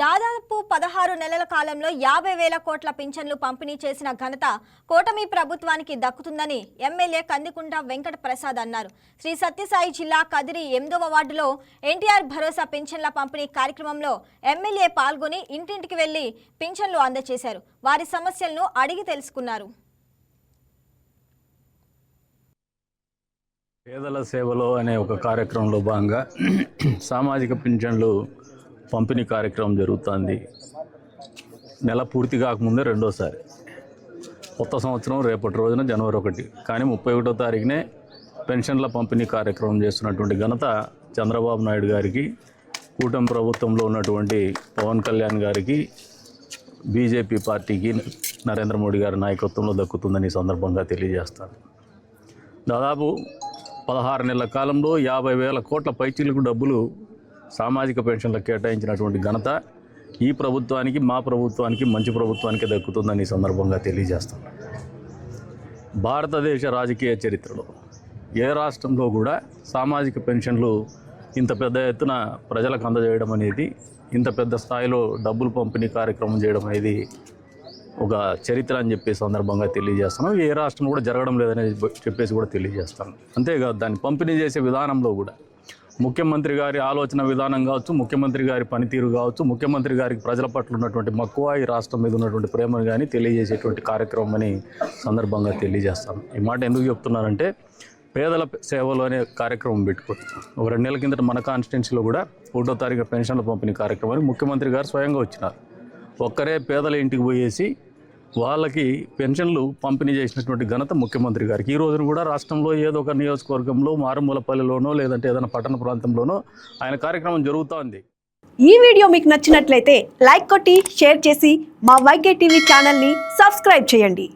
దాదాపు 16 నెలల కాలంలో 50,000 కోట్ల పింఛన్లు పంపిణీ చేసిన ఘనత కూటమి ప్రభుత్వానికి దక్కుతుందని ఎమ్మెల్యే కందికుంట వెంకట ప్రసాద్ అన్నారు. శ్రీ సత్యసాయి జిల్లా కదిరి 8వ వార్డులో ఎన్టీఆర్ భరోసా పింఛన్ల పంపిణీ కార్యక్రమంలో ఎమ్మెల్యే పాల్గొని ఇంటింటికి వెళ్లి పింఛన్లు అందజేశారు. వారి సమస్యలను అడిగి తెలుసుకున్నారు. పేదల సేవలో అనే ఒక కార్యక్రమంలో భాగంగా సామాజిక పింఛన్లు పంపిణీ కార్యక్రమం జరుగుతుంది. నెల పూర్తి కాకముందే రెండోసారి. కొత్త సంవత్సరం రేపటి రోజున జనవరి 1, కానీ 31వ తారీఖునే పెన్షన్ల పంపిణీ కార్యక్రమం చేస్తున్నటువంటి ఘనత చంద్రబాబు నాయుడు గారికి, కూటమి ప్రభుత్వంలో ఉన్నటువంటి పవన్ కళ్యాణ్ గారికి, బీజేపీ పార్టీకి, నరేంద్ర మోడీ గారి నాయకత్వంలో దక్కుతుందని సందర్భంగా తెలియజేస్తాను. దాదాపు 16 నెలల కాలంలో 50,000 కోట్ల పైచీలకు డబ్బులు సామాజిక పెన్షన్లకు కేటాయించినటువంటి ఘనత ఈ ప్రభుత్వానికి, మా ప్రభుత్వానికి, మంచి ప్రభుత్వానికి దక్కుతుందని సందర్భంగా తెలియజేస్తాం. భారతదేశ రాజకీయ చరిత్రలో ఏ రాష్ట్రంలో కూడా సామాజిక పెన్షన్లు ఇంత పెద్ద ఎత్తున ప్రజలకు అందజేయడం అనేది, ఇంత పెద్ద స్థాయిలో డబ్బులు పంపిణీ కార్యక్రమం చేయడం అనేది ఒక చరిత్ర అని చెప్పే సందర్భంగా తెలియజేస్తాను. ఏ రాష్ట్రం కూడా జరగడం లేదని చెప్పేసి కూడా తెలియజేస్తాను. అంతేకాదు, దాన్ని పంపిణీ చేసే విధానంలో కూడా ముఖ్యమంత్రి గారి ఆలోచన విధానం కావచ్చు, ముఖ్యమంత్రి గారి పనితీరు కావచ్చు, ముఖ్యమంత్రి గారికి ప్రజల పట్ల ఉన్నటువంటి మక్కువ, ఈ రాష్ట్రం మీద ఉన్నటువంటి ప్రేమను కానీ తెలియజేసేటువంటి కార్యక్రమం అని సందర్భంగా తెలియజేస్తాను. ఈ మాట ఎందుకు చెప్తున్నానంటే, పేదల సేవలు అనే కార్యక్రమం పెట్టుకోవచ్చు. ఒక 2 నెలల కిందట మన కాన్స్టిట్యున్సీలో కూడా 1వ తారీఖు పెన్షన్ల పంపిణీ కార్యక్రమానికి ముఖ్యమంత్రి గారు స్వయంగా వచ్చినారు. ఒక్కరే పేదల ఇంటికి పోయేసి వాళ్ళకి పెన్షన్లు పంపిణీ చేసినటువంటి ఘనత ముఖ్యమంత్రి గారికి. ఈ రోజున కూడా రాష్ట్రంలో ఏదో ఒక నియోజకవర్గంలో, మారుమూలపల్లిలోనో లేదంటే ఏదైనా పట్టణ ప్రాంతంలోనో ఆయన కార్యక్రమం జరుగుతోంది. ఈ వీడియో మీకు నచ్చినట్లయితే లైక్ కొట్టి షేర్ చేసి మా వైకే టీవీ ఛానల్ని సబ్స్క్రైబ్ చేయండి.